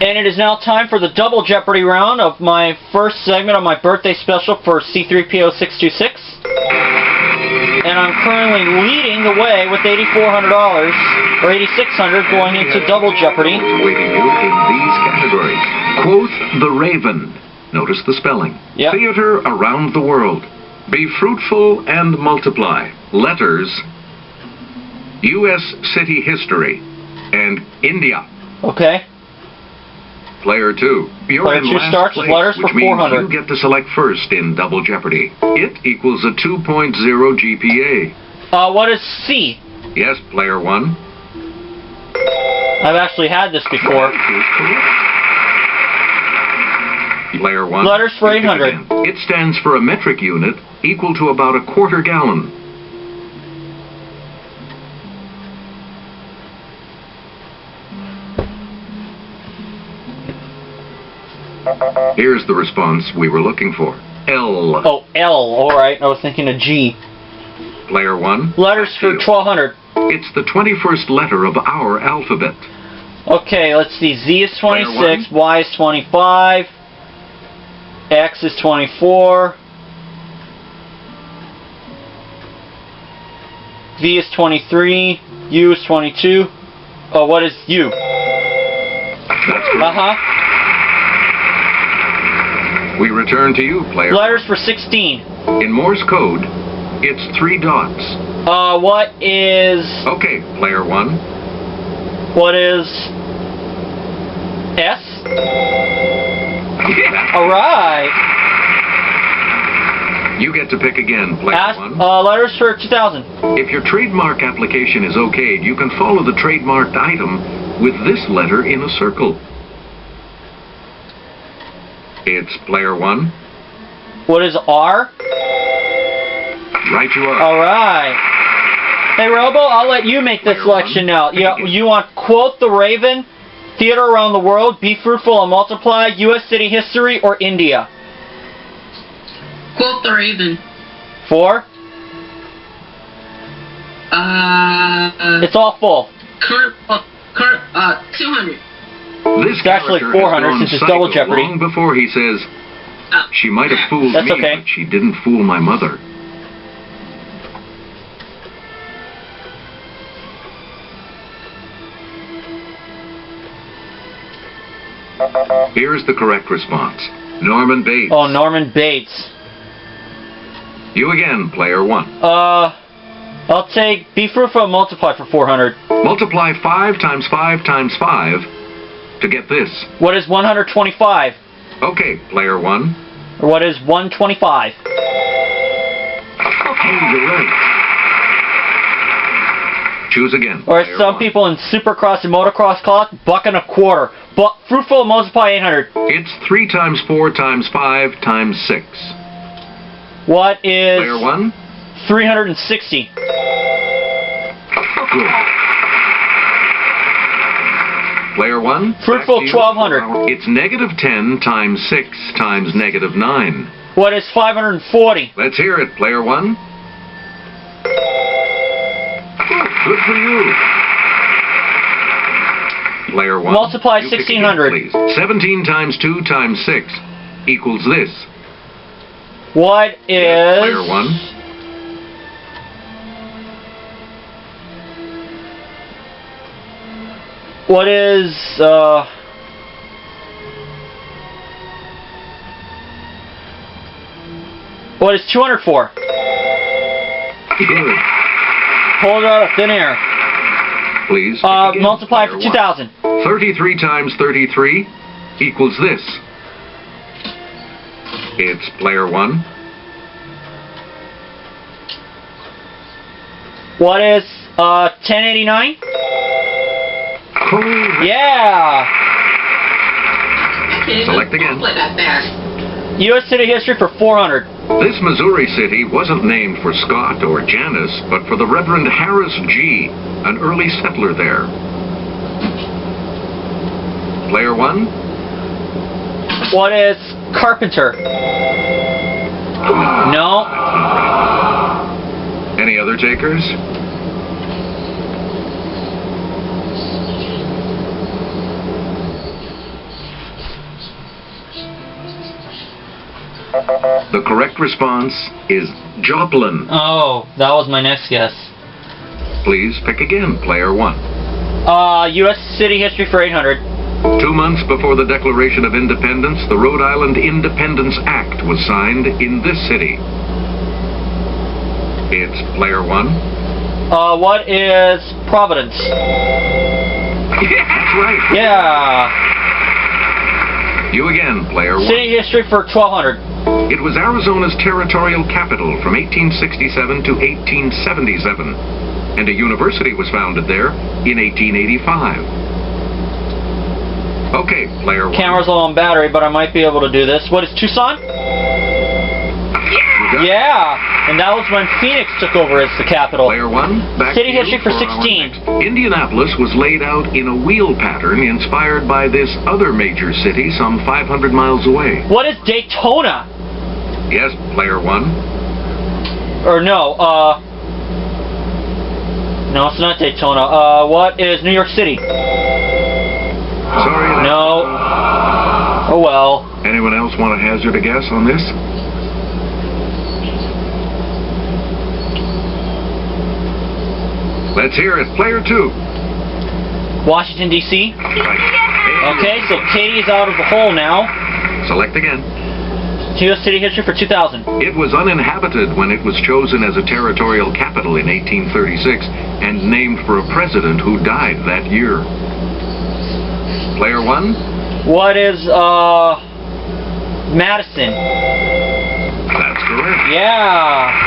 And it is now time for the Double Jeopardy round of my first segment of my birthday special for C3po626. And I'm currently leading the way with $8,400, or $8,600 going into Double Jeopardy. Awaiting you in these categories. Quote the Raven. Notice the spelling. Yep. Theater around the world. Be fruitful and multiply. Letters. U.S. city history. And India. Okay. Player 2. You're Player in 2 last starts with place, letters for which means 400. you get to select first in Double Jeopardy. It equals a 2.0 GPA. What is C? Yes, player 1. I've actually had this before. Player 1. Letters for 800. It stands for a metric unit equal to about a quarter gallon. Here's the response we were looking for. L. Oh, L. Alright, I was thinking of G. Player 1. Letters for 1200. It's the 21st letter of our alphabet. Okay, let's see. Z is 26, Y is 25, X is 24, V is 23, U is 22. Oh, what is U? That's correct. Uh-huh. We return to you, player. Letters for 16. In Morse code, it's 3 dots. What is... Okay, player 1. What is... S? Alright. You get to pick again, player 1. Letters for 2000. If your trademark application is okayed, you can follow the trademarked item with this letter in a circle. It's player 1. What is R? Right you are. Alright. Hey, Robo, I'll let you make the selection now. You want Quote the Raven, Theater Around the World, Be Fruitful and Multiply, U.S. City History, or India? Quote the Raven. 4? It's all full. 200. This It's actually 400 since it's Double Jeopardy. Long before he says, she might have fooled That's me, okay. but she didn't fool my mother. Here's the correct response. Norman Bates. Oh, Norman Bates. You again, player 1. I'll take Be Fruitful and Multiply for 400. Multiply 5 times 5 times 5 to get this. What is 125? Okay, player 1. Or what is 125? Okay, you're right. Choose again. Or as some people in Supercross and Motocross call it, $1.25. But Fruitful and Multiply 800. It's 3 times 4 times 5 times 6. What is... Player 1? 360. Good. Player 1? Fruitful 1200. It's negative 10 times 6 times negative 9. What is 540? Let's hear it, player 1. Good for you. Player 1. Multiply You pick 1600. again, please. 17 times 2 times 6 equals this. What is... Yes, player 1. What is, what is 204? Good. Pull it out of thin air. Please. pick again, Multiply player for 2000. 33 times 33 equals this. It's player 1. What is, 1089? Yeah! Select again. U.S. City History for 400. This Missouri city wasn't named for Scott or Janice, but for the Reverend Harris G., an early settler there. Player 1? What is Carpenter? No. Any other takers? The correct response is Joplin. Oh, that was my next guess. Please pick again, player 1. U.S. city history for 800. 2 months before the Declaration of Independence, the Rhode Island Independence Act was signed in this city. It's player 1. What is Providence? That's right. Yeah. You again, player 1. City history for 1200. It was Arizona's territorial capital from 1867 to 1877, and a university was founded there in 1885. Okay, player 1. Camera's low on battery, but I might be able to do this. What is Tucson? Yeah, and that was when Phoenix took over as the capital. Player 1, back City to you history for our 16. next. Indianapolis was laid out in a wheel pattern inspired by this other major city some 500 miles away. What is Daytona? Yes, player 1. Or no, no, it's not Daytona. What is New York City? Sorry. No. Oh well. Anyone else want to hazard a guess on this? Let's hear it. Player 2. Washington, D.C.? Right. Okay, so Katie's out of the hole now. Select again. U.S. city history for 2000. It was uninhabited when it was chosen as a territorial capital in 1836 and named for a president who died that year. Player 1. What is, Madison? That's correct. Yeah.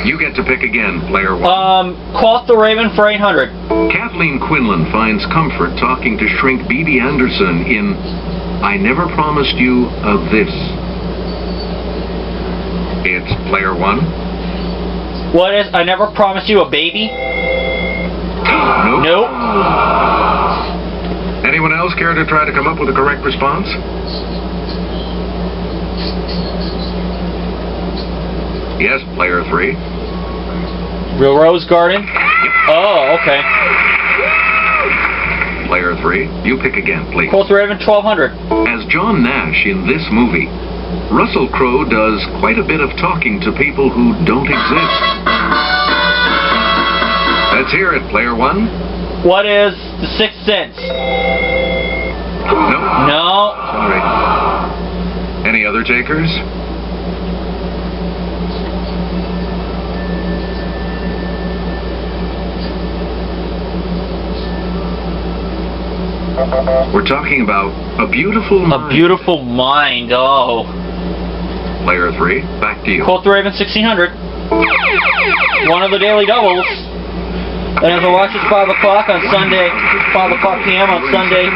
You get to pick again, player 1. Quoth the Raven for 800. Kathleen Quinlan finds comfort talking to shrink Bibi Anderson in I Never Promised You a This. It's player 1. What is, I never promised you a baby? Nope. Nope. Anyone else care to try to come up with a correct response? Yes, player 3. Real Rose Garden? Oh, okay. Player 3, you pick again, please. Quoth the Raven 1200. As John Nash in this movie, Russell Crowe does quite a bit of talking to people who don't exist. Let's hear it, player 1. What is The Sixth Sense? No. No. Sorry. Any other takers? We're talking about A Beautiful Mind. A Beautiful Mind, oh. Player 3, back to you. Quoth the Raven 1600. One of the daily doubles. And as I watch it 5 o'clock on Sunday, 5 o'clock p.m. on Sunday,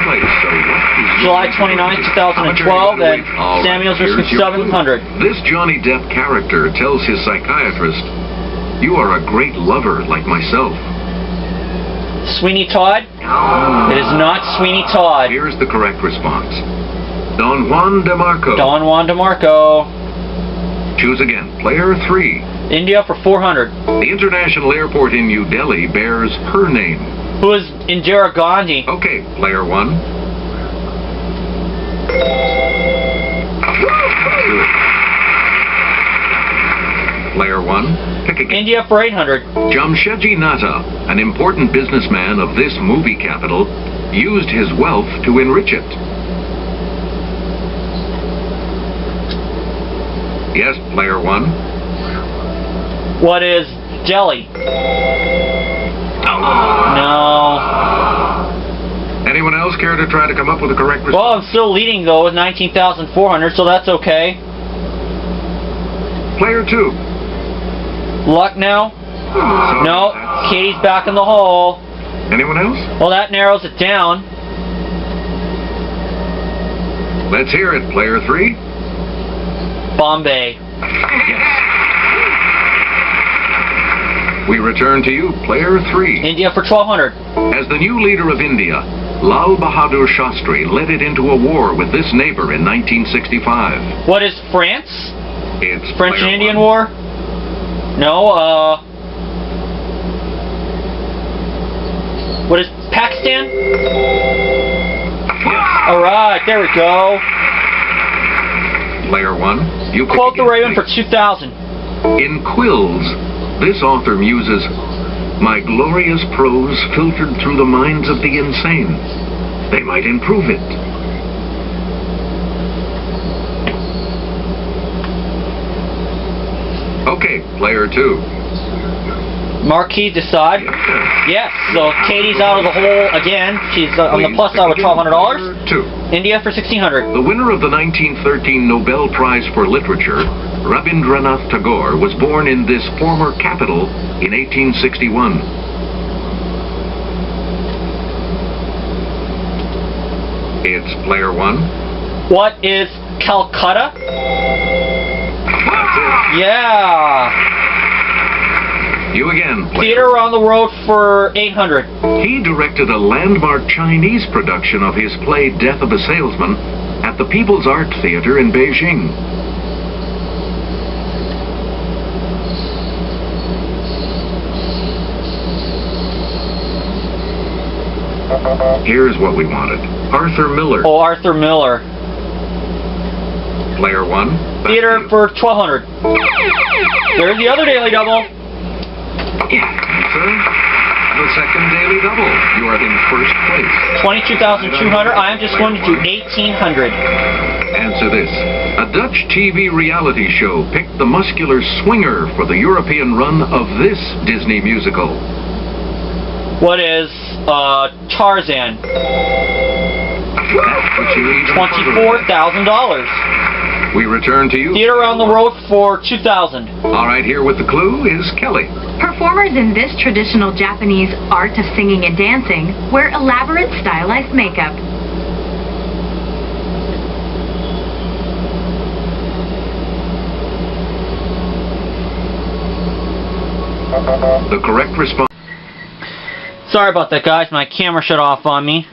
July 29, 2012, and Samuel's risk of 700. This Johnny Depp character tells his psychiatrist, "You are a great lover like myself." Sweeney Todd? It is not Sweeney Todd. Here's the correct response. Don Juan DeMarco. Don Juan DeMarco. Choose again. Player 3. India for 400. The international airport in New Delhi bears her name. Who is Indira Gandhi? Okay, player 1. Good. Player 1. Pick again. India for 800. Jamshedji Natta, an important businessman of this movie capital, used his wealth to enrich it. Yes, player 1. What is Delhi? No. Anyone else care to try to come up with a correct response? Well, I'm still leading though with 19,400, so that's okay. Player 2. Luck now? No. Katie's back in the hole. Anyone else? Well, that narrows it down. Let's hear it, player 3. Bombay. Yes. We return to you, player 3. India for 1,200. As the new leader of India, Lal Bahadur Shastri led it into a war with this neighbor in 1965. What is France? It's French and player Indian 1. War? No, what is Pakistan? Yes. Alright, there we go. Player 1, you pick Quote the again, Raven for please. 2,000. In Quills, this author muses, "My glorious prose filtered through the minds of the insane. They might improve it." Okay, Player 2. Marquis decide. Yes, so Katie's out of the hole again. She's on the plus side with $1,200. Player 2. India for 1,600. The winner of the 1913 Nobel Prize for Literature, Rabindranath Tagore, was born in this former capital in 1861. It's Player 1. What is Calcutta? That's it. Yeah. You again, Player Theater around the road for 800. He directed a landmark Chinese production of his play Death of a Salesman at the People's Art Theater in Beijing. Here's what we wanted. Arthur Miller. Oh, Arthur Miller. Player 1. back Theater to you. for 1,200. There's the other Daily Double. Answer. The second Daily Double. You are in first place. 22,200. I am just going to do 1,800. Answer this. A Dutch TV reality show picked the muscular swinger for the European run of this Disney musical. What is Tarzan? That puts you even $24,000. We return to you. Theater around the road for 2,000. All right, here with the clue is Kelly. Performers in this traditional Japanese art of singing and dancing wear elaborate stylized makeup. The correct response. Sorry about that, guys. My camera shut off on me.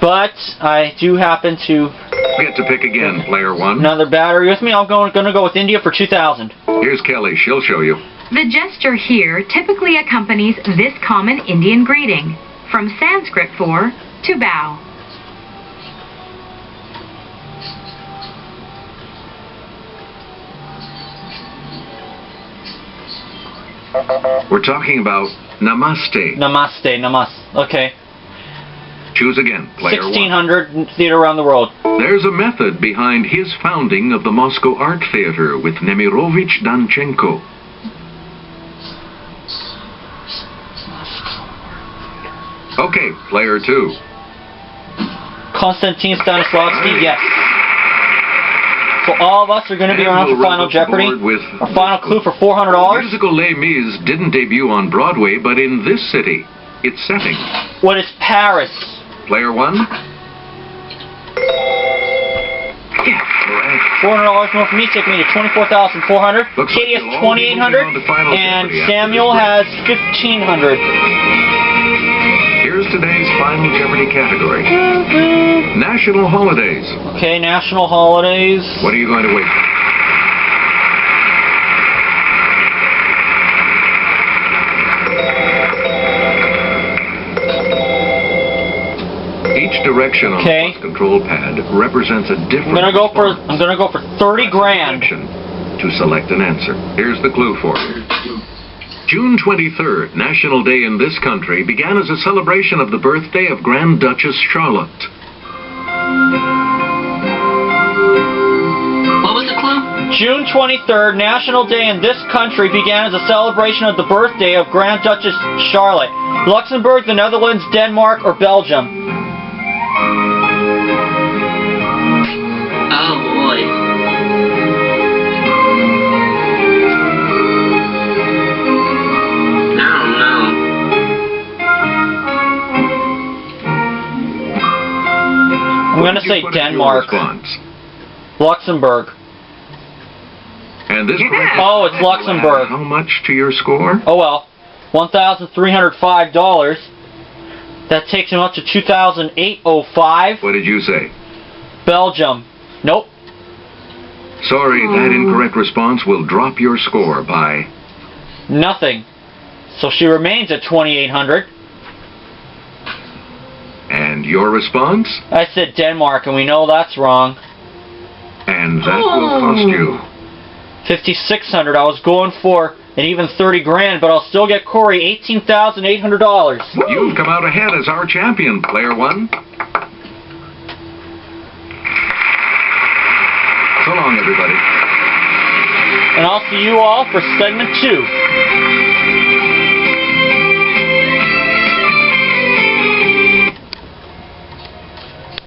But I do happen to Get to pick again, Player 1. another battery with me. I'm going to go with India for 2,000. Here's Kelly. She'll show you. The gesture here typically accompanies this common Indian greeting, from Sanskrit for to bow. We're talking about Namaste. Namaste, namaste. Okay. Choose again, Player 1. 1,600. Theater around the world. There's a method behind his founding of the Moscow Art Theater with Nemirovich Danchenko. Okay, Player 2. Konstantin Stanislavski, yes. So all of us are going to be And around we'll for Final wrap up the Jeopardy. board with Our final clue for the $400. musical Les Mis didn't debut on Broadway, but in this city. Its setting. What is Paris? Player 1. Yeah, correct. $400 more for me, taking me to 24,400. Looks like Katie has you'll all be 2,800, moving on to Final and Jeopardy after Samuel this has 1,500. Here's today's Final Jeopardy category. National holidays. Okay, national holidays. What are you going to wait for? Each direction on Okay. the plus control pad represents a different I'm gonna go for 30 Press grand. selection to select an answer. Here's the clue for you. June 23rd, National Day in this country, began as a celebration of the birthday of Grand Duchess Charlotte. What was the clue? June 23rd, National Day in this country began as a celebration of the birthday of Grand Duchess Charlotte. Luxembourg, the Netherlands, Denmark, or Belgium? Oh boy. I don't know. I'm What gonna did you say put as your Denmark. response? Luxembourg. And this correct Oh, it's Luxembourg. How much to your score? Oh well. $1,305. That takes him up to 2,805. What did you say? Belgium. Nope. Sorry, that incorrect response will drop your score by... Nothing. So she remains at 2,800. And your response? I said Denmark, and we know that's wrong. And and that will cost you. 5,600. I was going for an even 30 grand, but I'll still get Corey $18,800. You've come out ahead as our champion, player one. So long, everybody. And I'll see you all for segment 2.